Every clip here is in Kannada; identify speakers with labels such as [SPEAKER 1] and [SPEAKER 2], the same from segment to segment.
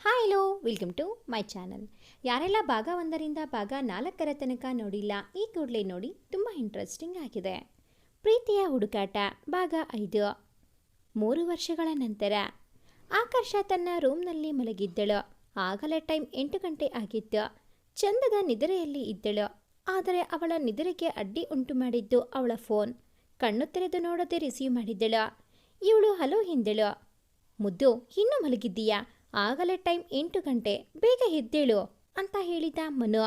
[SPEAKER 1] Hi hello welcome to my channel. ಯಾರೆಲ್ಲ ಭಾಗ 1ರಿಂದ ಭಾಗ 4ರ ತನಕ ನೋಡಿಲ್ಲ, ಈ ಕೂಡಲೇ ನೋಡಿ, ತುಂಬ ಇಂಟ್ರೆಸ್ಟಿಂಗ್ ಆಗಿದೆ. ಪ್ರೀತಿಯ ಹುಡುಕಾಟ ಭಾಗ 5. 3 ವರ್ಷಗಳ ನಂತರ ಆಕರ್ಷ ತನ್ನ ರೂಮ್ನಲ್ಲಿ ಮಲಗಿದ್ದಳು. ಆಗಲೇ ಟೈಮ್ 8 ಗಂಟೆ ಆಗಿತ್ತು. ಚಂದದ ನಿದ್ರೆಯಲ್ಲಿ ಇದ್ದಳು. ಆದರೆ ಅವಳ ನಿದ್ರೆಗೆ ಅಡ್ಡಿ ಉಂಟು ಮಾಡಿದ್ದು ಅವಳ ಫೋನ್. ಕಣ್ಣು ತೆರೆದು ನೋಡದೆ ರಿಸೀವ್ ಮಾಡಿದ್ದಳು. ಇವಳು ಹಲೋ ಹಿಂದಳು. ಮುದ್ದು, ಇನ್ನೂ ಮಲಗಿದ್ದೀಯಾ? ಆಗಲೇ ಟೈಮ್ 8 ಗಂಟೆ, ಬೇಗ ಎದ್ದೇಳು ಅಂತ ಹೇಳಿದ ಮನು.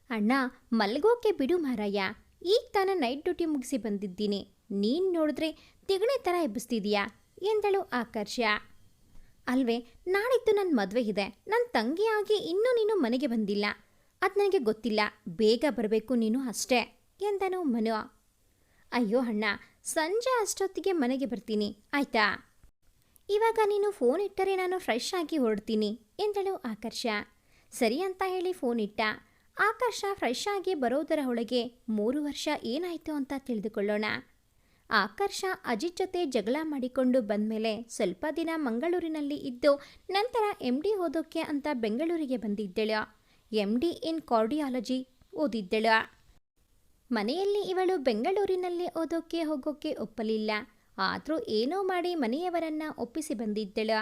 [SPEAKER 1] ಅಣ್ಣ, ಮಲ್ಗೋಕೆ ಬಿಡು ಮಾರಾಯ, ಈಗ ತಾನ ನೈಟ್ ಡ್ಯೂಟಿ ಮುಗಿಸಿ ಬಂದಿದ್ದೀನಿ. ನೀನು ನೋಡಿದ್ರೆ ತಿಗಣೆ ಥರ ಎಬ್ಬಿಸ್ತಿದೀಯಾ ಎಂದಳು ಆಕರ್ಷ. ಅಲ್ವೇ, ನಾಳಿದ್ದು ನನ್ನ ಮದುವೆ ಇದೆ. ನನ್ನ ತಂಗಿಯಾಗಿ ಇನ್ನೂ ನೀನು ಮನೆಗೆ ಬಂದಿಲ್ಲ. ಅದು ನನಗೆ ಗೊತ್ತಿಲ್ಲ. ಬೇಗ ಬರಬೇಕು ನೀನು ಅಷ್ಟೇ ಎಂದನು ಮನು. ಅಯ್ಯೋ ಅಣ್ಣ, ಸಂಜೆ ಅಷ್ಟೊತ್ತಿಗೆ ಮನೆಗೆ ಬರ್ತೀನಿ ಆಯ್ತಾ? ಇವಾಗ ನೀನು ಫೋನ್ ಇಟ್ಟರೆ ನಾನು ಫ್ರೆಶ್ ಆಗಿ ಹೊರಡ್ತೀನಿ ಎಂದಳು ಆಕರ್ಷ. ಸರಿ ಅಂತ ಹೇಳಿ ಫೋನ್ ಇಟ್ಟ. ಆಕರ್ಷ ಫ್ರೆಶ್ ಆಗಿ ಬರೋದರ ಒಳಗೆ 3 ವರ್ಷ ಏನಾಯಿತು ಅಂತ ತಿಳಿದುಕೊಳ್ಳೋಣ. ಆಕರ್ಷ ಅಜಿತ್ ಜೊತೆ ಜಗಳ ಮಾಡಿಕೊಂಡು ಬಂದಮೇಲೆ ಸ್ವಲ್ಪ ದಿನ ಮಂಗಳೂರಿನಲ್ಲಿ ಇದ್ದು ನಂತರ MD ಓದೋಕ್ಕೆ ಅಂತ ಬೆಂಗಳೂರಿಗೆ ಬಂದಿದ್ದಳು. MD ಇನ್ ಕಾರ್ಡಿಯಾಲಜಿ ಓದಿದ್ದಳು. ಮನೆಯಲ್ಲಿ ಇವಳು ಬೆಂಗಳೂರಿನಲ್ಲಿ ಓದೋಕ್ಕೆ ಹೋಗೋಕ್ಕೆ ಒಪ್ಪಲಿಲ್ಲ. ಆದರೂ ಏನೋ ಮಾಡಿ ಮನೆಯವರನ್ನ ಒಪ್ಪಿಸಿ ಬಂದಿದ್ದಳು.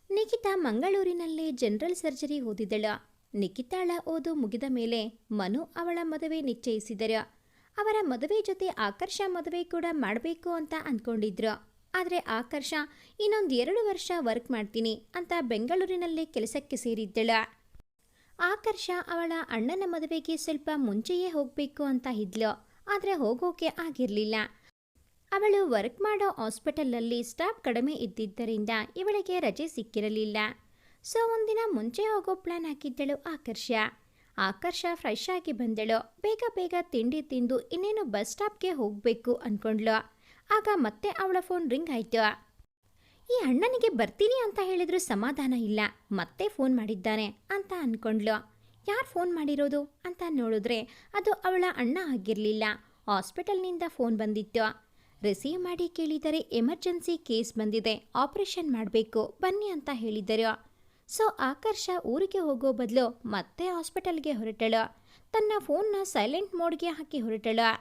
[SPEAKER 1] ನಿಖಿತಾ ಮಂಗಳೂರಿನಲ್ಲಿ ಜನರಲ್ ಸರ್ಜರಿ ಓದಿದಳು. ನಿಖಿತಾಳ ಓದು ಮುಗಿದ ಮೇಲೆ ಮನು ಅವಳ ಮದುವೆ ನಿಶ್ಚಯಿಸಿದರು. ಅವರ ಮದುವೆ ಜೊತೆ ಆಕರ್ಷ ಮದುವೆ ಕೂಡ ಮಾಡಬೇಕು ಅಂತ ಅಂದ್ಕೊಂಡಿದ್ರು. ಆದರೆ ಆಕರ್ಷ ಇನ್ನೊಂದು 2 ವರ್ಷ ವರ್ಕ್ ಮಾಡ್ತೀನಿ ಅಂತ ಬೆಂಗಳೂರಿನಲ್ಲಿ ಕೆಲಸಕ್ಕೆ ಸೇರಿದ್ದಳು. ಆಕರ್ಷ ಅವಳ ಅಣ್ಣನ ಮದುವೆಗೆ ಸ್ವಲ್ಪ ಮುಂಚೆಯೇ ಹೋಗಬೇಕು ಅಂತ ಇದ್ಲು. ಆದರೆ ಹೋಗೋಕೆ ಆಗಿರಲಿಲ್ಲ. ಅವಳು ವರ್ಕ್ ಮಾಡೋ ಹಾಸ್ಪಿಟಲಲ್ಲಿ ಸ್ಟಾಫ್ ಕಡಿಮೆ ಇದ್ದಿದ್ದರಿಂದ ಇವಳಿಗೆ ರಜೆ ಸಿಕ್ಕಿರಲಿಲ್ಲ. ಸೊ ಒಂದಿನ ಮುಂಚೆ ಹೋಗೋ ಪ್ಲಾನ್ ಹಾಕಿದ್ದಳು ಆಕರ್ಷ. ಆಕರ್ಷ ಫ್ರೆಶ್ ಆಗಿ ಬಂದಳು. ಬೇಗ ಬೇಗ ತಿಂಡಿ ತಿಂದು ಇನ್ನೇನು ಬಸ್ ಸ್ಟಾಪ್ಗೆ ಹೋಗಬೇಕು ಅಂದ್ಕೊಂಡ್ಳು. ಆಗ ಮತ್ತೆ ಅವಳ ಫೋನ್ ರಿಂಗ್ ಆಯಿತು. ಈ ಅಣ್ಣನಿಗೆ ಬರ್ತೀನಿ ಅಂತ ಹೇಳಿದ್ರು ಸಮಾಧಾನ ಇಲ್ಲ, ಮತ್ತೆ ಫೋನ್ ಮಾಡಿದ್ದಾನೆ ಅಂತ ಅಂದ್ಕೊಂಡ್ಳು. ಯಾರು ಫೋನ್ ಮಾಡಿರೋದು ಅಂತ ನೋಡಿದ್ರೆ ಅದು ಅವಳ ಅಣ್ಣ ಆಗಿರಲಿಲ್ಲ. ಹಾಸ್ಪಿಟಲ್ನಿಂದ ಫೋನ್ ಬಂದಿತ್ತು. ರಿಸೀವ್ ಮಾಡಿ ಕೇಳಿದರೆ ಎಮರ್ಜೆನ್ಸಿ ಕೇಸ್ ಬಂದಿದೆ, ಆಪರೇಷನ್ ಮಾಡಬೇಕು ಬನ್ನಿ ಅಂತ ಹೇಳಿದರು. ಸೊ ಆಕರ್ಷ ಊರಿಗೆ ಹೋಗೋ ಬದಲು ಮತ್ತೆ ಹಾಸ್ಪಿಟಲ್ಗೆ ಹೊರಟಳು. ತನ್ನ ಫೋನ್ನ ಸೈಲೆಂಟ್ ಮೋಡ್ಗೆ ಹಾಕಿ ಹೊರಟಳು.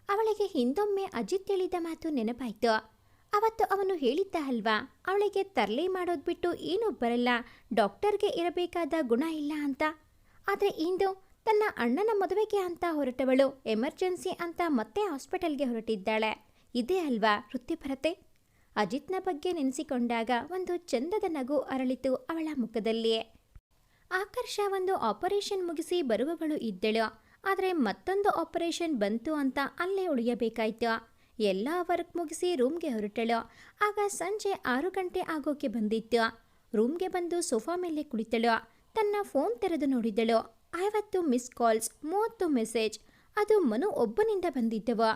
[SPEAKER 1] ಅವಳಿಗೆ ಹಿಂದೊಮ್ಮೆ ಅಜಿತ್ ಹೇಳಿದ ಮಾತು ನೆನಪಾಯಿತು. ಅವತ್ತು ಅವನು ಹೇಳಿದ್ದ ಅಲ್ವಾ, ಅವಳಿಗೆ ತರಲೆ ಮಾಡೋದು ಬಿಟ್ಟು ಏನೂ ಬರಲ್ಲ, ಡಾಕ್ಟರ್ಗೆ ಇರಬೇಕಾದ ಗುಣ ಇಲ್ಲ ಅಂತ. ಆದರೆ ಇಂದು ತನ್ನ ಅಣ್ಣನ ಮದುವೆಗೆ ಅಂತ ಹೊರಟವಳು ಎಮರ್ಜೆನ್ಸಿ ಅಂತ ಮತ್ತೆ ಹಾಸ್ಪಿಟಲ್ಗೆ ಹೊರಟಿದ್ದಾಳೆ. ಇದೇ ಅಲ್ವಾ ವೃತ್ತಿಪರತೆ? ಅಜಿತ್ನ ಬಗ್ಗೆ ನೆನೆಸಿಕೊಂಡಾಗ ಒಂದು ಚಂದದ ನಗು ಅರಳಿತು ಅವಳ ಮುಖದಲ್ಲಿಯೇ. ಆಕರ್ಷ ಒಂದು ಆಪರೇಷನ್ ಮುಗಿಸಿ ಬರುವವಳು ಇದ್ದಳು. ಆದರೆ ಮತ್ತೊಂದು ಆಪರೇಷನ್ ಬಂತು ಅಂತ ಅಲ್ಲೇ ಉಳಿಯಬೇಕಾಯ್ತು. ಎಲ್ಲ ವರ್ಕ್ ಮುಗಿಸಿ ರೂಮ್ಗೆ ಹೊರಟಳು. ಆಗ ಸಂಜೆ 6 ಗಂಟೆ ಆಗೋಕೆ ಬಂದಿತ್ತು. ರೂಮ್ಗೆ ಬಂದು ಸೋಫಾ ಮೇಲೆ ಕುಳಿತಳು. ತನ್ನ ಫೋನ್ ತೆರೆದು ನೋಡಿದಳು. 50 ಮಿಸ್ ಕಾಲ್ಸ್, 30 ಮೆಸೇಜ್. ಅದು ಮನು ಒಬ್ಬನಿಂದ ಬಂದಿದ್ದವು.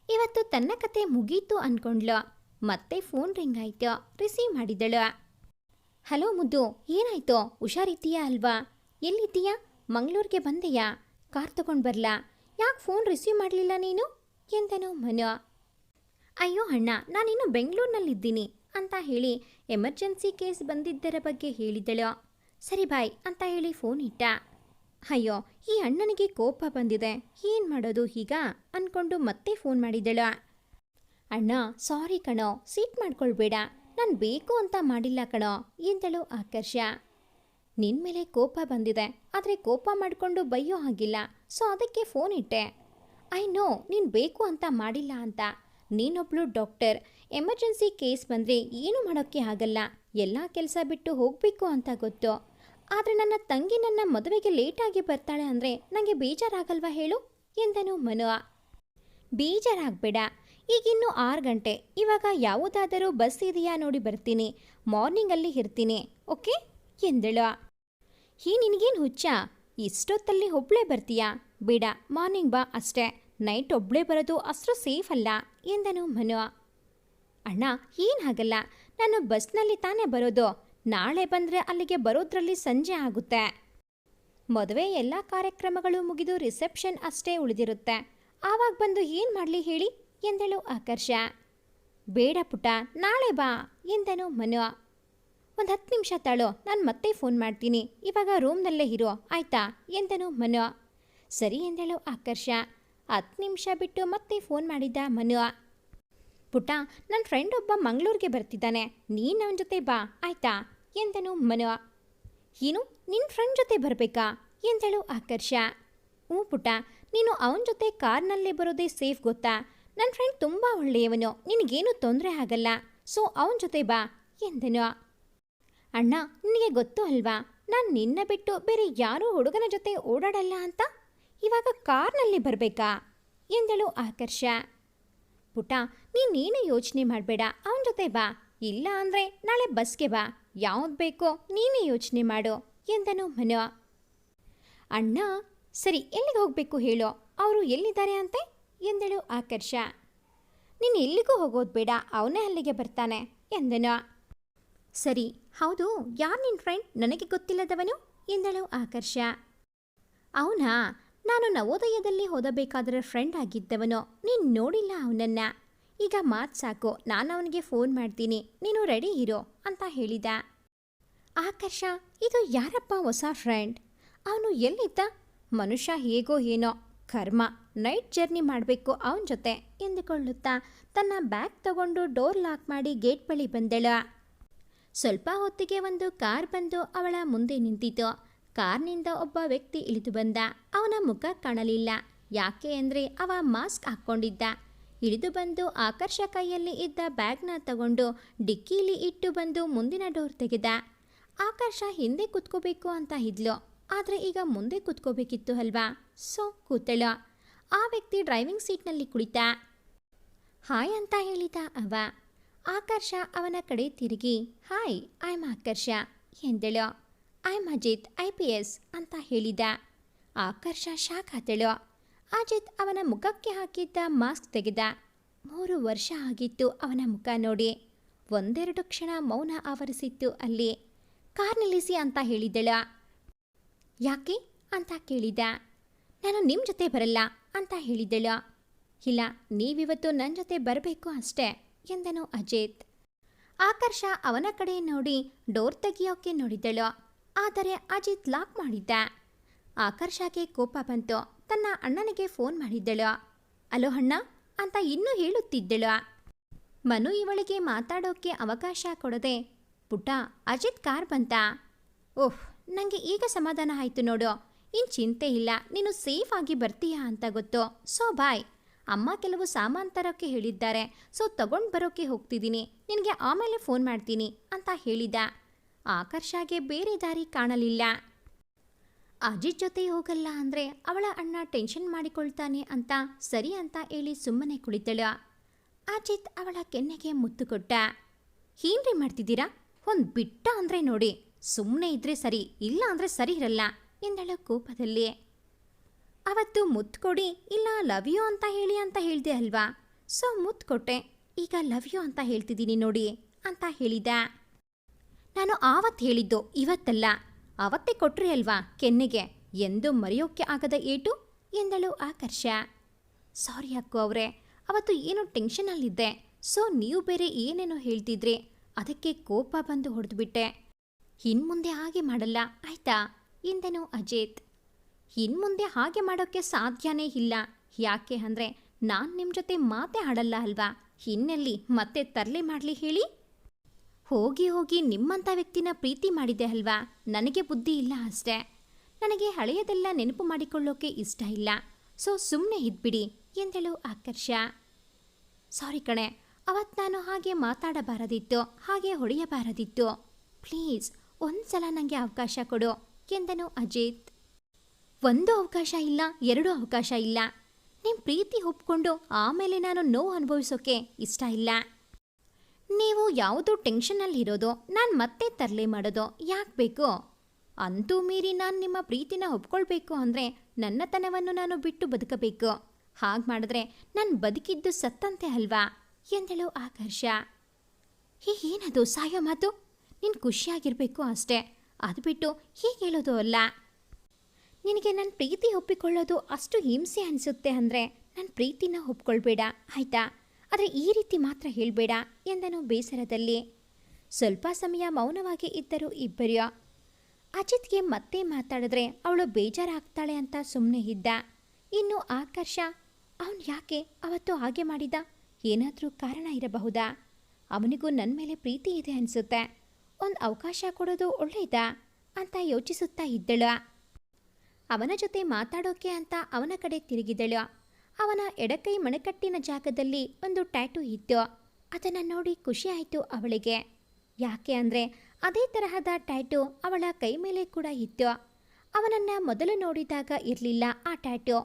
[SPEAKER 1] ಇವತ್ತು ತನ್ನ ಕತೆ ಮುಗೀತು ಅಂದ್ಕೊಂಡ್ಲು. ಮತ್ತೆ ಫೋನ್ ರಿಂಗ್ ಆಯ್ತು. ರಿಸೀವ್ ಮಾಡಿದಳು. ಹಲೋ ಮುದ್ದು, ಏನಾಯ್ತು? ಹುಷಾರಿದ್ದೀಯಾ ಅಲ್ವಾ? ಎಲ್ಲಿದ್ದೀಯಾ? ಮಂಗಳೂರಿಗೆ ಬಂದೆಯಾ? ಕಾರ್ ತಗೊಂಡು ಬರಲಾ? ಯಾಕೆ ಫೋನ್ ರಿಸೀವ್ ಮಾಡಲಿಲ್ಲ ನೀನು ಎಂದನು ಮನು. ಅಯ್ಯೋ ಅಣ್ಣ, ನಾನಿನ್ನು ಬೆಂಗಳೂರಿನಲ್ಲಿದ್ದೀನಿ ಅಂತ ಹೇಳಿ ಎಮರ್ಜೆನ್ಸಿ ಕೇಸ್ ಬಂದಿದ್ದರ ಬಗ್ಗೆ ಹೇಳಿದಳು. ಸರಿ ಬಾಯ್ ಅಂತ ಹೇಳಿ ಫೋನ್ ಇಟ್ಟ. ಅಯ್ಯೋ, ಈ ಅಣ್ಣನಿಗೆ ಕೋಪ ಬಂದಿದೆ, ಏನು ಮಾಡೋದು ಈಗ ಅಂದ್ಕೊಂಡು ಮತ್ತೆ ಫೋನ್ ಮಾಡಿದಳು. ಅಣ್ಣ ಸಾರಿ ಕಣೋ, ಸೀಟ್ ಮಾಡ್ಕೊಳ್ಬೇಡ, ನಾನು ಬೇಕು ಅಂತ ಮಾಡಿಲ್ಲ ಕಣೋ ಎಂದಳು ಆಕರ್ಷ. ನಿನ್ನ ಮೇಲೆ ಕೋಪ ಬಂದಿದೆ, ಆದರೆ ಕೋಪ ಮಾಡಿಕೊಂಡು ಬೈಯೋ ಹಾಗಿಲ್ಲ, ಸೊ ಅದಕ್ಕೆ ಫೋನ್ ಇಟ್ಟೆ. ಐ ನೋ ನೀನು ಬೇಕು ಅಂತ ಮಾಡಿಲ್ಲ ಅಂತ. ನೀನೊಬ್ಳು ಡಾಕ್ಟರ್, ಎಮರ್ಜೆನ್ಸಿ ಕೇಸ್ ಬಂದರೆ ಏನೂ ಮಾಡೋಕ್ಕೆ ಆಗಲ್ಲ, ಎಲ್ಲ ಕೆಲಸ ಬಿಟ್ಟು ಹೋಗಬೇಕು ಅಂತ ಗೊತ್ತು. ಆದರೆ ನನ್ನ ತಂಗಿ ನನ್ನ ಮದುವೆಗೆ ಲೇಟಾಗಿ ಬರ್ತಾಳೆ ಅಂದರೆ ನನಗೆ ಬೇಜಾರಾಗಲ್ವಾ ಹೇಳು ಎಂದನು ಮನು. ಬೇಜಾರಾಗಬೇಡ, ಈಗಿನ್ನೂ 6 ಗಂಟೆ. ಇವಾಗ ಯಾವುದಾದರೂ ಬಸ್ ಇದೆಯಾ ನೋಡಿ ಬರ್ತೀನಿ. ಮಾರ್ನಿಂಗಲ್ಲಿ ಇರ್ತೀನಿ, ಓಕೆ ಎಂದಳು. ಈ ನಿನಗೇನು ಹುಚ್ಚ? ಇಷ್ಟೊತ್ತಲ್ಲಿ ಒಬ್ಬಳೇ ಬರ್ತೀಯಾ? ಬೇಡ, ಮಾರ್ನಿಂಗ್ ಬಾ ಅಷ್ಟೇ. ನೈಟ್ ಒಬ್ಬಳೇ ಬರೋದು ಅಷ್ಟು ಸೇಫ್ ಅಲ್ಲ ಎಂದನು ಮನು. ಅಣ್ಣ ಏನಾಗಲ್ಲ, ನಾನು ಬಸ್ನಲ್ಲಿ ತಾನೇ ಬರೋದು. ನಾಳೆ ಬಂದರೆ ಅಲ್ಲಿಗೆ ಬರೋದ್ರಲ್ಲಿ ಸಂಜೆ ಆಗುತ್ತೆ. ಮದುವೆ ಎಲ್ಲ ಕಾರ್ಯಕ್ರಮಗಳು ಮುಗಿದು ರಿಸೆಪ್ಷನ್ ಅಷ್ಟೇ ಉಳಿದಿರುತ್ತೆ. ಆವಾಗ ಬಂದು ಏನು ಮಾಡಲಿ ಹೇಳಿ ಎಂದಳು ಆಕರ್ಷ. ಬೇಡ ಪುಟ್ಟ, ನಾಳೆ ಬಾ ಎಂದನು ಮನು. 10 ನಿಮಿಷ ತಾಳೋ, ನಾನು ಮತ್ತೆ ಫೋನ್ ಮಾಡ್ತೀನಿ, ಇವಾಗ ರೂಮ್ನಲ್ಲೇ ಇರೋ ಆಯ್ತಾ ಎಂದನು ಮನು. ಸರಿ ಎಂದಳು ಆಕರ್ಷ. 10 ನಿಮಿಷ ಬಿಟ್ಟು ಮತ್ತೆ ಫೋನ್ ಮಾಡಿದ್ದ ಮನು. ಪುಟ್ಟ, ನನ್ನ ಫ್ರೆಂಡ್ ಒಬ್ಬ ಮಂಗಳೂರಿಗೆ ಬರ್ತಿದ್ದಾನೆ, ನೀನು ಅವನ ಜೊತೆ ಬಾ ಆಯ್ತಾ ಎಂದನು ಮನು. ಏನು, ನಿನ್ನ ಫ್ರೆಂಡ್ ಜೊತೆ ಬರಬೇಕಾ ಎಂದಳು ಆಕರ್ಷ. ಹ್ಞೂ ಪುಟ್ಟ, ನೀನು ಅವನ ಜೊತೆ ಕಾರ್ನಲ್ಲೇ ಬರೋದೇ ಸೇಫ್ ಗೊತ್ತಾ. ನನ್ನ ಫ್ರೆಂಡ್ ತುಂಬ ಒಳ್ಳೆಯವನು, ನಿನಗೇನು ತೊಂದರೆ ಆಗಲ್ಲ, ಸೊ ಅವನ ಜೊತೆ ಬಾ ಎಂದನು. ಅಣ್ಣ, ನಿನಗೆ ಗೊತ್ತು ಅಲ್ವಾ, ನಾನು ನಿನ್ನ ಬಿಟ್ಟು ಬೇರೆ ಯಾರೂ ಹುಡುಗನ ಜೊತೆ ಓಡಾಡಲ್ಲ ಅಂತ. ಇವಾಗ ಕಾರ್ನಲ್ಲಿ ಬರಬೇಕಾ ಎಂದಳು ಆಕರ್ಷ. ಪುಟ್ಟ, ನೀನೇನು ಯೋಚನೆ ಮಾಡಬೇಡ, ಅವನ ಜೊತೆ ಬಾ, ಇಲ್ಲ ಅಂದರೆ ನಾಳೆ ಬಸ್ಗೆ ಬಾ, ಯಾವ್ದು ಬೇಕೋ ನೀನೇ ಯೋಚನೆ ಮಾಡು ಎಂದನು ಮನು. ಅಣ್ಣ ಸರಿ, ಎಲ್ಲಿಗೆ ಹೋಗಬೇಕು ಹೇಳೋ, ಅವರು ಎಲ್ಲಿದ್ದಾರೆ ಅಂತೆ ಎಂದಳು ಆಕರ್ಷ. ನೀನು ಎಲ್ಲಿಗೂ ಹೋಗೋದು ಬೇಡ, ಅವನೇ ಅಲ್ಲಿಗೆ ಬರ್ತಾನೆ ಎಂದನು. ಸರಿ, ಹೌದು, ಯಾರು ನಿನ್ನ ಫ್ರೆಂಡ್, ನನಗೆ ಗೊತ್ತಿಲ್ಲದವನು ಎಂದಳು ಆಕರ್ಷ. ಅವನಾ, ನಾನು ನವೋದಯದಲ್ಲಿ ಓದಬೇಕಾದ್ರೆ ಫ್ರೆಂಡ್ ಆಗಿದ್ದವನು, ನೀನು ನೋಡಿಲ್ಲ ಅವನನ್ನ. ಈಗ ಮಾತು ಸಾಕು, ನಾನು ಅವನಿಗೆ ಫೋನ್ ಮಾಡ್ತೀನಿ, ನೀನು ರೆಡಿ ಇರೋ ಅಂತ ಹೇಳಿದ. ಆಕರ್ಷ, ಇದು ಯಾರಪ್ಪ ಹೊಸ ಫ್ರೆಂಡ್, ಅವನು ಎಲ್ಲಿದ್ದ, ಮನುಷ್ಯ ಹೇಗೋ ಏನೋ, ಕರ್ಮ, ನೈಟ್ ಜರ್ನಿ ಮಾಡಬೇಕು ಅವನ ಜೊತೆ ಎಂದುಕೊಳ್ಳುತ್ತಾ ತನ್ನ ಬ್ಯಾಗ್ ತಗೊಂಡು ಡೋರ್ ಲಾಕ್ ಮಾಡಿ ಗೇಟ್ ಬಳಿ ಬಂದಳು. ಸ್ವಲ್ಪ ಹೊತ್ತಿಗೆ ಒಂದು ಕಾರ್ ಬಂದು ಅವಳ ಮುಂದೆ ನಿಂತಿತು. ಕಾರ್ನಿಂದ ಒಬ್ಬ ವ್ಯಕ್ತಿ ಇಳಿದು ಬಂದ. ಅವನ ಮುಖ ಕಾಣಲಿಲ್ಲ, ಯಾಕೆ ಅಂದರೆ ಅವ ಮಾಸ್ಕ್ ಹಾಕ್ಕೊಂಡಿದ್ದ. ಇಳಿದು ಬಂದು ಆಕರ್ಷ ಕೈಯಲ್ಲಿ ಇದ್ದ ಬ್ಯಾಗ್ನ ತಗೊಂಡು ಡಿಕ್ಕೀಲಿ ಇಟ್ಟು ಬಂದು ಮುಂದಿನ ಡೋರ್ ತೆಗೆದ. ಆಕರ್ಷ ಹಿಂದೆ ಕೂತ್ಕೋಬೇಕು ಅಂತ ಇದ್ಲು, ಆದರೆ ಈಗ ಮುಂದೆ ಕೂತ್ಕೋಬೇಕಿತ್ತು ಅಲ್ವಾ, ಸೊ ಕೂತಳು. ಆ ವ್ಯಕ್ತಿ ಡ್ರೈವಿಂಗ್ ಸೀಟ್ನಲ್ಲಿ ಕುಳಿತ. ಹಾಯ್ ಅಂತ ಹೇಳಿದ ಅವ. ಆಕರ್ಷ ಅವನ ಕಡೆ ತಿರುಗಿ, ಹಾಯ್, ಐ ಆಮ್ ಆಕರ್ಷ ಎಂದಳು. ಐ ಆಮ್ ಅಜಿತ್, IPS ಅಂತ ಹೇಳಿದ. ಆಕರ್ಷ ಶಾಕ್ ಆದಳು. ಅಜಿತ್ ಅವನ ಮುಖಕ್ಕೆ ಹಾಕಿದ್ದ ಮಾಸ್ಕ್ ತೆಗೆದ. 3 ವರ್ಷ ಆಗಿತ್ತು ಅವನ ಮುಖ ನೋಡಿ. ಒಂದೆರಡು ಕ್ಷಣ ಮೌನ ಆವರಿಸಿತ್ತು ಅಲ್ಲಿ. ಕಾರ್ ನಿಲ್ಲಿಸಿ ಅಂತ ಹೇಳಿದಳ. ಯಾಕೆ ಅಂತ ಕೇಳಿದ. ನಾನು ನಿಮ್ಮ ಜೊತೆ ಬರಲ್ಲ ಅಂತ ಹೇಳಿದಳು. ಇಲ್ಲ, ನೀವಿವತ್ತು ನನ್ನ ಜೊತೆ ಬರಬೇಕು ಅಷ್ಟೇ ಎಂದನು ಅಜಿತ್. ಆಕರ್ಷ ಅವನ ಕಡೆ ನೋಡಿ ಡೋರ್ ತೆಗಿಯೋಕೆ ನೋಡಿದಳು, ಆದರೆ ಅಜಿತ್ ಲಾಕ್ ಮಾಡಿದ್ದ. ಆಕರ್ಷಗೆ ಕೋಪ ಬಂತು. ತನ್ನ ಅಣ್ಣನಿಗೆ ಫೋನ್ ಮಾಡಿದ್ದಳು. ಅಲೋ ಅಣ್ಣ ಅಂತ ಇನ್ನೂ ಹೇಳುತ್ತಿದ್ದಳು. ಮನು ಇವಳಿಗೆ ಮಾತಾಡೋಕ್ಕೆ ಅವಕಾಶ ಕೊಡದೆ, ಪುಟ್ಟ, ಅಜಿತ್ ಕಾರ್ ಬಂತ. ಓಹ್, ನನಗೆ ಈಗ ಸಮಾಧಾನ ಆಯಿತು ನೋಡು, ಇನ್ನು ಚಿಂತೆ ಇಲ್ಲ, ನೀನು ಸೇಫ್ ಆಗಿ ಬರ್ತೀಯಾ ಅಂತ ಗೊತ್ತು, ಸೊ ಬಾಯ್. ಅಮ್ಮ ಕೆಲವು ಸಾಮಾನು ತರೋಕ್ಕೆ ಹೇಳಿದ್ದಾರೆ, ಸೊ ತಗೊಂಡು ಬರೋಕ್ಕೆ ಹೋಗ್ತಿದ್ದೀನಿ, ನಿನಗೆ ಆಮೇಲೆ ಫೋನ್ ಮಾಡ್ತೀನಿ ಅಂತ ಹೇಳಿದ. ಆಕರ್ಷಗೆ ಬೇರೆ ದಾರಿ ಕಾಣಲಿಲ್ಲ. ಅಜಿತ್ ಜೊತೆ ಹೋಗಲ್ಲ ಅಂದರೆ ಅವಳ ಅಣ್ಣ ಟೆನ್ಷನ್ ಮಾಡಿಕೊಳ್ತಾನೆ ಅಂತ ಸರಿ ಅಂತ ಹೇಳಿ ಸುಮ್ಮನೆ ಕುಳಿತಳು. ಅಜಿತ್ ಅವಳ ಕೆನ್ನೆಗೆ ಮುತ್ತು ಕೊಟ್ಟ. ಏನ್ರಿ ಮಾಡ್ತಿದ್ದೀರಾ, ಒಂದು ಬಿಟ್ಟ ಅಂದರೆ ನೋಡಿ, ಸುಮ್ಮನೆ ಇದ್ರೆ ಸರಿ, ಇಲ್ಲ ಅಂದರೆ ಸರಿ ಇರಲ್ಲ ಎಂದಳು ಕೋಪದಲ್ಲಿ. ಅವತ್ತು ಮುತ್ತು ಕೊಡಿ, ಇಲ್ಲ ಲವ್ ಯು ಅಂತ ಹೇಳಿ ಅಂತ ಹೇಳಿದೆ ಅಲ್ವಾ, ಸೊ ಮುತ್ತು ಕೊಟ್ಟೆ, ಈಗ ಲವ್ ಯು ಅಂತ ಹೇಳ್ತಿದ್ದೀನಿ ನೋಡಿ ಅಂತ ಹೇಳಿದ. ನಾನು ಆವತ್ತು ಹೇಳಿದ್ದು, ಇವತ್ತಲ್ಲ, ಅವತ್ತೇ ಕೊಟ್ರಿ ಅಲ್ವಾ ಕೆನ್ನೆಗೆ, ಎಂದು ಮರೆಯೋಕ್ಕೆ ಆಗದ ಏಟು ಎಂದಳು ಆಕರ್ಷ. ಸಾರಿ ಅಕ್ಕು ಅವರೇ, ಅವತ್ತು ಏನೋ ಟೆನ್ಷನಲ್ಲಿದ್ದೆ, ಸೊ ನೀವು ಬೇರೆ ಏನೇನೋ ಹೇಳ್ತಿದ್ರಿ, ಅದಕ್ಕೆ ಕೋಪ ಬಂದು ಹೊಡೆದುಬಿಟ್ಟೆ. ಇನ್ಮುಂದೆ ಹಾಗೆ ಮಾಡಲ್ಲ ಆಯ್ತಾ ಎಂದನು ಅಜಿತ್. ಇನ್ಮುಂದೆ ಹಾಗೆ ಮಾಡೋಕ್ಕೆ ಸಾಧ್ಯನೇ ಇಲ್ಲ, ಯಾಕೆ ಅಂದರೆ ನಾನು ನಿಮ್ಮ ಜೊತೆ ಮಾತೇ ಆಡಲ್ಲ ಅಲ್ವಾ, ಇನ್ನೆಲ್ಲಿ ಮತ್ತೆ ತರಲೆ ಮಾಡಲಿ ಹೇಳಿ. ಹೋಗಿ ಹೋಗಿ ನಿಮ್ಮಂಥ ವ್ಯಕ್ತಿನ ಪ್ರೀತಿ ಮಾಡಿದೆ ಅಲ್ವಾ, ನನಗೆ ಬುದ್ಧಿ ಇಲ್ಲ ಅಷ್ಟೇ. ನನಗೆ ಹಳೆಯದೆಲ್ಲ ನೆನಪು ಮಾಡಿಕೊಳ್ಳೋಕೆ ಇಷ್ಟ ಇಲ್ಲ, ಸೊ ಸುಮ್ಮನೆ ಇದ್ಬಿಡಿ ಎಂದಳು ಆಕರ್ಷ. ಸಾರಿ ಕಣೆ, ಅವತ್ತು ನಾನು ಹಾಗೆ ಮಾತಾಡಬಾರದಿತ್ತು, ಹಾಗೆ ಹೊಡೆಯಬಾರದಿತ್ತು, ಪ್ಲೀಸ್ ಒಂದ್ಸಲ ನನಗೆ ಅವಕಾಶ ಕೊಡು ಎಂದನು ಅಜಿತ್. ಒಂದು ಅವಕಾಶ ಇಲ್ಲ, 2 ಅವಕಾಶ ಇಲ್ಲ, ನಿಮ್ಮ ಪ್ರೀತಿ ಒಪ್ಕೊಂಡು ಆಮೇಲೆ ನಾನು ನೋವು ಅನುಭವಿಸೋಕೆ ಇಷ್ಟ ಇಲ್ಲ. ನೀವು ಯಾವುದೋ ಟೆನ್ಷನಲ್ಲಿರೋದು, ನಾನು ಮತ್ತೆ ತರಲೆ ಮಾಡೋದು ಯಾಕೆ ಬೇಕು? ಅಂತೂ ಮೀರಿ ನಾನು ನಿಮ್ಮ ಪ್ರೀತಿನ ಒಪ್ಕೊಳ್ಬೇಕು ಅಂದರೆ ನನ್ನತನವನ್ನು ನಾನು ಬಿಟ್ಟು ಬದುಕಬೇಕು. ಹಾಗೆ ಮಾಡಿದ್ರೆ ನಾನು ಬದುಕಿದ್ದು ಸತ್ತಂತೆ ಅಲ್ವಾ ಎಂದಳು ಆಕರ್ಷ. ಏನದು ಸಾಯೋ ಮಾತು? ನೀನು ಖುಷಿಯಾಗಿರಬೇಕು ಅಷ್ಟೇ, ಅದು ಬಿಟ್ಟು ಹೀಗೆ ಹೇಳೋದು ಅಲ್ಲ. ನಿನಗೆ ನನ್ನ ಪ್ರೀತಿ ಒಪ್ಪಿಕೊಳ್ಳೋದು ಅಷ್ಟು ಹಿಂಸೆ ಅನಿಸುತ್ತೆ ಅಂದರೆ ನನ್ನ ಪ್ರೀತಿನ ಒಪ್ಕೊಳ್ಬೇಡ ಆಯಿತಾ, ಆದರೆ ಈ ರೀತಿ ಮಾತ್ರ ಹೇಳಬೇಡ ಎಂದನು ಬೇಸರದಲ್ಲಿ. ಸ್ವಲ್ಪ ಸಮಯ ಮೌನವಾಗಿ ಇದ್ದರು ಇಬ್ಬರು. ಅಜಿತ್ಗೆ ಮತ್ತೆ ಮಾತಾಡಿದ್ರೆ ಅವಳು ಬೇಜಾರಾಗ್ತಾಳೆ ಅಂತ ಸುಮ್ಮನೆ ಇದ್ದ. ಇನ್ನು ಆಕರ್ಷ, ಅವನು ಯಾಕೆ ಅವತ್ತು ಹಾಗೆ ಮಾಡಿದ? ಏನಾದರೂ ಕಾರಣ ಇರಬಹುದಾ? ಅವನಿಗೂ ನನ್ನ ಮೇಲೆ ಪ್ರೀತಿ ಇದೆ ಅನಿಸುತ್ತೆ. ಒಂದು ಅವಕಾಶ ಕೊಡೋದು ಒಳ್ಳೆಯದಾ ಅಂತ ಯೋಚಿಸುತ್ತಾ ಇದ್ದಳು. ಅವನ ಜೊತೆ ಮಾತಾಡೋಕೆ ಅಂತ ಅವನ ಕಡೆ ತಿರುಗಿದಳು. ಅವನ ಎಡಕೈ ಮಣಕಟ್ಟಿನ ಜಾಗದಲ್ಲಿ ಒಂದು ಟ್ಯಾಟೂ ಇತ್ತು. ಅದನ್ನು ನೋಡಿ ಖುಷಿ ಆಯಿತು ಅವಳಿಗೆ. ಯಾಕೆ ಅಂದರೆ ಅದೇ ತರಹದ ಟ್ಯಾಟೂ ಅವಳ ಕೈ ಮೇಲೆ ಕೂಡ ಇತ್ತು. ಅವನನ್ನು ಮೊದಲು ನೋಡಿದಾಗ ಇರಲಿಲ್ಲ ಆ ಟ್ಯಾಟೂ.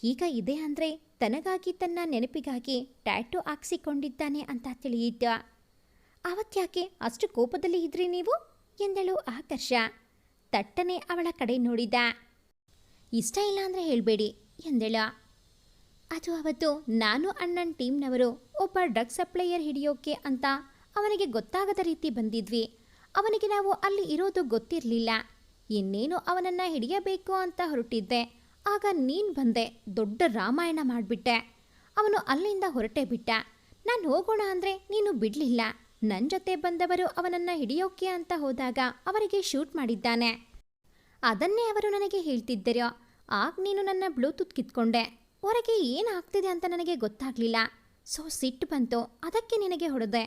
[SPEAKER 1] ಈಗ ಇದೆ ಅಂದರೆ ತನಗಾಗಿ ತನ್ನ ನೆನಪಿಗಾಗಿ ಟ್ಯಾಟೂ ಹಾಕ್ಸಿಕೊಂಡಿದ್ದಾನೆ ಅಂತ ತಿಳಿಯಿತು. ಅವತ್ತ್ಯಾಕೆ ಅಷ್ಟು ಕೋಪದಲ್ಲಿ ಇದ್ರಿ ನೀವು ಎಂದಳು ಆಕರ್ಷ. ತಟ್ಟನೆ ಅವಳ ಕಡೆ ನೋಡಿದ. ಇಷ್ಟ ಇಲ್ಲ ಅಂದರೆ ಹೇಳಬೇಡಿ ಎಂದಳು. ಅದು ಅವತ್ತು ನಾನು ಅಣ್ಣನ ಟೀಮ್ನವರು ಒಬ್ಬ ಡ್ರಗ್ ಸಪ್ಲೈಯರ್ ಹಿಡಿಯೋಕೆ ಅಂತ ಅವನಿಗೆ ಗೊತ್ತಾಗದ ರೀತಿ ಬಂದಿದ್ವಿ. ಅವನಿಗೆ ನಾವು ಅಲ್ಲಿ ಇರೋದು ಗೊತ್ತಿರಲಿಲ್ಲ. ಇನ್ನೇನು ಅವನನ್ನು ಹಿಡಿಯಬೇಕು ಅಂತ ಹೊರಟಿದ್ದೆ. ಆಗ ನೀನು ಬಂದೆ, ದೊಡ್ಡ ರಾಮಾಯಣ ಮಾಡಿಬಿಟ್ಟೆ. ಅವನು ಅಲ್ಲಿಂದ ಹೊರಟೇ ಬಿಟ್ಟ. ನಾನು ಹೋಗೋಣ ಅಂದರೆ ನೀನು ಬಿಡಲಿಲ್ಲ. ನನ್ನ ಜೊತೆ ಬಂದವರು ಅವನನ್ನು ಹಿಡಿಯೋಕೆ ಅಂತ ಹೋದಾಗ ಅವರಿಗೆ ಶೂಟ್ ಮಾಡಿದ್ದಾನೆ. ಅದನ್ನೇ ಅವರು ನನಗೆ ಹೇಳ್ತಿದ್ದರು. ಆಗ ನೀನು ನನ್ನ ಬ್ಲೂಟೂತ್ ಕಿತ್ಕೊಂಡೆ. ಹೊರಗೆ ಏನು ಆಗ್ತಿದೆ ಅಂತ ನನಗೆ ಗೊತ್ತಾಗಲಿಲ್ಲ. ಸೊ ಸಿಟ್ಟು ಬಂತು, ಅದಕ್ಕೆ ನಿನಗೆ ಹೊಡೆದೆ.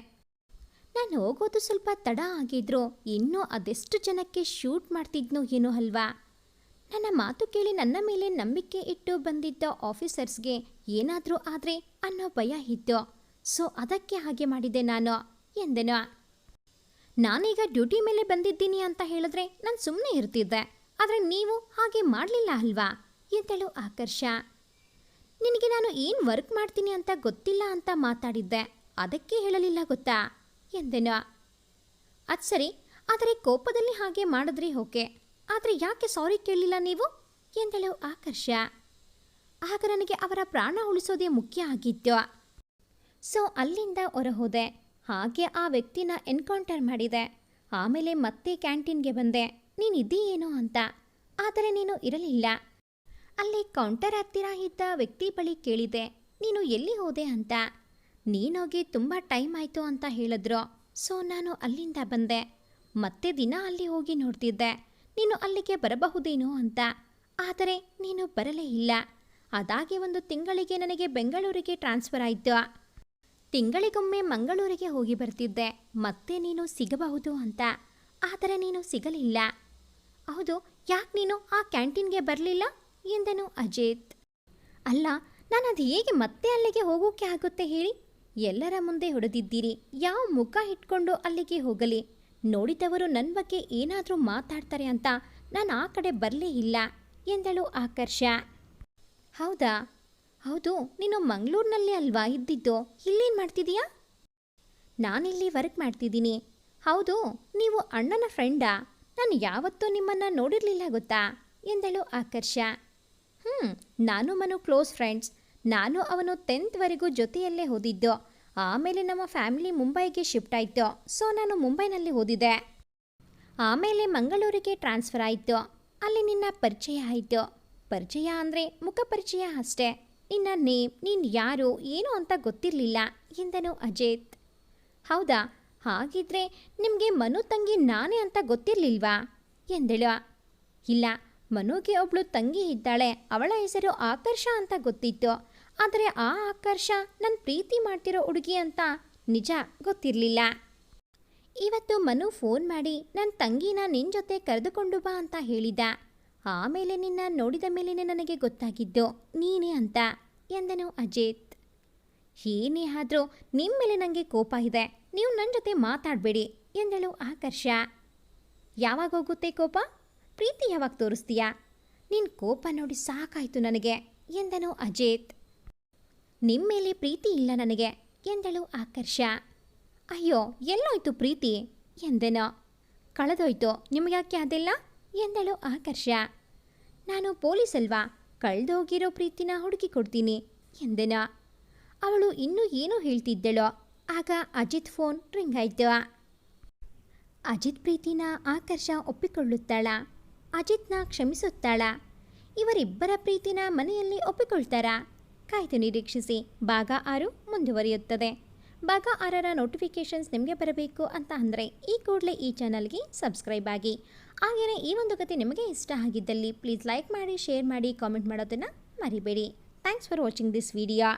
[SPEAKER 1] ನಾನು ಹೋಗೋದು ಸ್ವಲ್ಪ ತಡ ಆಗಿದ್ರು ಇನ್ನೂ ಅದೆಷ್ಟು ಜನಕ್ಕೆ ಶೂಟ್ ಮಾಡ್ತಿದ್ನೋ ಏನೋ ಅಲ್ವಾ. ನನ್ನ ಮಾತು ಕೇಳಿ ನನ್ನ ಮೇಲೆ ನಂಬಿಕೆ ಇಟ್ಟು ಬಂದಿದ್ದ ಆಫೀಸರ್ಸ್ಗೆ ಏನಾದರೂ ಆದರೆ ಅನ್ನೋ ಭಯ ಇತ್ತು. ಸೊ ಅದಕ್ಕೆ ಹಾಗೆ ಮಾಡಿದೆ ನಾನು ಎಂದನು. ನಾನೀಗ ಡ್ಯೂಟಿ ಮೇಲೆ ಬಂದಿದ್ದೀನಿ ಅಂತ ಹೇಳಿದ್ರೆ ನಾನು ಸುಮ್ಮನೆ ಇರ್ತಿದ್ದೆ. ಆದರೆ ನೀವು ಹಾಗೆ ಮಾಡಲಿಲ್ಲ ಅಲ್ವಾ ಎಂದಳು ಆಕರ್ಷ. ನಿನಗೆ ನಾನು ಏನು ವರ್ಕ್ ಮಾಡ್ತೀನಿ ಅಂತ ಗೊತ್ತಿಲ್ಲ ಅಂತ ಮಾತಾಡಿದ್ದೆ. ಅದಕ್ಕೆ ಹೇಳಲಿಲ್ಲ ಗೊತ್ತಾ ಎಂದೆನು. ಅದು ಸರಿ, ಆದರೆ ಕೋಪದಲ್ಲಿ ಹಾಗೆ ಮಾಡಿದ್ರಿ ಓಕೆ. ಆದರೆ ಯಾಕೆ ಸಾರಿ ಕೇಳಲಿಲ್ಲ ನೀವು ಎಂದಳು ಆಕರ್ಷ. ಆಗ ನನಗೆ ಅವರ ಪ್ರಾಣ ಉಳಿಸೋದೇ ಮುಖ್ಯ ಆಗಿತ್ತು. ಸೊ ಅಲ್ಲಿಂದ ಹೊರಹೋದೆ. ಹಾಗೆ ಆ ವ್ಯಕ್ತಿನ ಎನ್ಕೌಂಟರ್ ಮಾಡಿದೆ. ಆಮೇಲೆ ಮತ್ತೆ ಕ್ಯಾಂಟೀನ್ಗೆ ಬಂದೆ ನೀನಿದ್ದೀಯೇನೋ ಅಂತ. ಆದರೆ ನೀನು ಇರಲಿಲ್ಲ. ಅಲ್ಲಿ ಕೌಂಟರ್ ಹತ್ತಿರ ಇದ್ದ ವ್ಯಕ್ತಿ ಬಳಿ ಕೇಳಿದೆ ನೀನು ಎಲ್ಲಿ ಹೋದೆ ಅಂತ. ನೀನೋಗಿ ತುಂಬ ಟೈಮ್ ಆಯಿತು ಅಂತ ಹೇಳಿದ್ರು. ಸೊ ನಾನು ಅಲ್ಲಿಂದ ಬಂದೆ. ಮತ್ತೆ ದಿನ ಅಲ್ಲಿ ಹೋಗಿ ನೋಡ್ತಿದ್ದೆ ನೀನು ಅಲ್ಲಿಗೆ ಬರಬಹುದೇನೋ ಅಂತ. ಆದರೆ ನೀನು ಬರಲೇ ಇಲ್ಲ. ಅದಾಗಿ 1 ತಿಂಗಳಿಗೆ ನನಗೆ ಬೆಂಗಳೂರಿಗೆ ಟ್ರಾನ್ಸ್ಫರ್ ಆಯಿತು. ತಿಂಗಳಿಗೊಮ್ಮೆ ಮಂಗಳೂರಿಗೆ ಹೋಗಿ ಬರ್ತಿದ್ದೆ ಮತ್ತೆ ನೀನು ಸಿಗಬಹುದು ಅಂತ. ಆದರೆ ನೀನು ಸಿಗಲಿಲ್ಲ. ಹೌದು, ಯಾಕೆ ನೀನು ಆ ಕ್ಯಾಂಟೀನ್ಗೆ ಬರಲಿಲ್ಲ ಎಂದನು ಅಜಿತ್. ಅಲ್ಲ, ನಾನು ಅದು ಹೇಗೆ ಮತ್ತೆ ಅಲ್ಲಿಗೆ ಹೋಗೋಕೆ ಆಗುತ್ತೆ ಹೇಳಿ? ಎಲ್ಲರ ಮುಂದೆ ಹೊಡೆದಿದ್ದೀರಿ. ಯಾವ ಮುಖ ಇಟ್ಕೊಂಡು ಅಲ್ಲಿಗೆ ಹೋಗಲಿ? ನೋಡಿದವರು ನನ್ನ ಬಗ್ಗೆ ಏನಾದರೂ ಮಾತಾಡ್ತಾರೆ ಅಂತ ನಾನು ಆ ಕಡೆ ಬರಲೇ ಇಲ್ಲ ಎಂದಳು ಆಕರ್ಷ. ಹೌದಾ? ಹೌದು, ನೀನು ಮಂಗಳೂರಿನಲ್ಲಿ ಅಲ್ವಾ ಇದ್ದಿದ್ದು? ಇಲ್ಲೇನು ಮಾಡ್ತಿದೀಯಾ? ನಾನಿಲ್ಲಿ ವರ್ಕ್ ಮಾಡ್ತಿದ್ದೀನಿ. ಹೌದು, ನೀವು ಅಣ್ಣನ ಫ್ರೆಂಡಾ? ನಾನು ಯಾವತ್ತೂ ನಿಮ್ಮನ್ನು ನೋಡಿರಲಿಲ್ಲ ಗೊತ್ತಾ ಎಂದಳು ಆಕರ್ಷ. ನಾನು ಮನು ಕ್ಲೋಸ್ ಫ್ರೆಂಡ್ಸ್. ನಾನು ಅವನು 10th ಜೊತೆಯಲ್ಲೇ ಓದಿದ್ದು. ಆಮೇಲೆ ನಮ್ಮ ಫ್ಯಾಮಿಲಿ ಮುಂಬೈಗೆ ಶಿಫ್ಟ್ ಆಯಿತು. ಸೊ ನಾನು ಮುಂಬೈನಲ್ಲಿ ಓದಿದೆ. ಆಮೇಲೆ ಮಂಗಳೂರಿಗೆ ಟ್ರಾನ್ಸ್ಫರ್ ಆಯಿತು. ಅಲ್ಲಿ ನಿನ್ನ ಪರಿಚಯ ಆಯಿತು. ಪರಿಚಯ ಅಂದರೆ ಮುಖ ಪರಿಚಯ ಅಷ್ಟೇ. ನಿನ್ನ ನೇಮ್, ನೀನು ಯಾರು ಏನು ಅಂತ ಗೊತ್ತಿರಲಿಲ್ಲ ಎಂದನು ಅಜಿತ್. ಹೌದಾ? ಹಾಗಿದ್ರೆ ನಿಮಗೆ ಮನು ತಂಗಿ ನಾನೇ ಅಂತ ಗೊತ್ತಿರಲಿಲ್ವಾ ಎಂದಳು. ಇಲ್ಲ, ಮನುಗೆ ಒಬ್ಳು ತಂಗಿ ಇದ್ದಾಳೆ. ಅವಳ ಹೆಸರು ಆಕರ್ಷ ಅಂತ ಗೊತ್ತಿತ್ತು. ಆದರೆ ಆ ಆಕರ್ಷ ನನ್ನ ಪ್ರೀತಿ ಮಾಡ್ತಿರೋ ಹುಡುಗಿ ಅಂತ ನಿಜ ಗೊತ್ತಿರಲಿಲ್ಲ. ಇವತ್ತು ಮನು ಫೋನ್ ಮಾಡಿ ನನ್ನ ತಂಗಿನ ನಿನ್ನ ಜೊತೆ ಕರೆದುಕೊಂಡು ಬಾ ಅಂತ ಹೇಳಿದ. ಆಮೇಲೆ ನಿನ್ನ ನೋಡಿದ ಮೇಲೇ ನನಗೆ ಗೊತ್ತಾಗಿದ್ದು ನೀನೇ ಅಂತ ಎಂದನು ಅಜಿತ್. ಏನೇ ಆದರೂ ನಿಮ್ಮ ಮೇಲೆ ನನಗೆ ಕೋಪ ಇದೆ. ನೀವು ನನ್ನ ಜೊತೆ ಮಾತಾಡಬೇಡಿ ಎಂದಳು ಆಕರ್ಷ. ಯಾವಾಗ ಹೋಗುತ್ತೆ ಕೋಪ? ಪ್ರೀತಿ ಯಾವಾಗ ತೋರಿಸ್ತೀಯಾ? ನಿನ್ನ ಕೋಪ ನೋಡಿ ಸಾಕಾಯಿತು ನನಗೆ ಎಂದನು ಅಜಿತ್. ನಿಮ್ಮ ಮೇಲೆ ಪ್ರೀತಿ ಇಲ್ಲ ನನಗೆ ಎಂದಳು ಆಕರ್ಷ. ಅಯ್ಯೋ, ಎಲ್ಲೋಯ್ತು ಪ್ರೀತಿ ಎಂದೆನೋ. ಕಳೆದೋಯ್ತು. ನಿಮಗ್ಯಾಕೆ ಅದೆಲ್ಲ ಎಂದಳು ಆಕರ್ಷ. ನಾನು ಪೊಲೀಸ್ ಅಲ್ವಾ? ಕಳೆದೋಗಿರೋ ಪ್ರೀತಿನ ಹುಡುಕಿ ಕೊಡ್ತೀನಿ ಎಂದೆನೋ. ಅವಳು ಇನ್ನೂ ಏನೋ ಹೇಳ್ತಿದ್ದಳೋ. ಆಗ ಅಜಿತ್ ಫೋನ್ ರಿಂಗ್ ಆಯಿತು. ಅಜಿತ್ ಪ್ರೀತಿನ ಆಕರ್ಷ ಒಪ್ಪಿಕೊಳ್ಳುತ್ತಾಳ? ಅಜಿತ್ನ ಕ್ಷಮಿಸುತ್ತಾಳ? ಇವರಿಬ್ಬರ ಪ್ರೀತಿನ ಮನೆಯಲ್ಲಿ ಒಪ್ಪಿಕೊಳ್ತಾರಾ? ಕಾಯ್ದು ನಿರೀಕ್ಷಿಸಿ. ಭಾಗ 6 ಮುಂದುವರಿಯುತ್ತದೆ. ಭಾಗ 6ರ ನೋಟಿಫಿಕೇಷನ್ಸ್ ನಿಮಗೆ ಬರಬೇಕು ಅಂತ ಅಂದರೆ ಈ ಕೂಡಲೇ ಈ ಚಾನಲ್ಗೆ ಸಬ್ಸ್ಕ್ರೈಬ್ ಆಗಿ. ಹಾಗೆಯೇ ಈ ಒಂದು ಕತೆ ನಿಮಗೆ ಇಷ್ಟ ಆಗಿದ್ದಲ್ಲಿ ಪ್ಲೀಸ್ ಲೈಕ್ ಮಾಡಿ, ಶೇರ್ ಮಾಡಿ, ಕಾಮೆಂಟ್ ಮಾಡೋದನ್ನು ಮರಿಬೇಡಿ. Thanks for watching this video.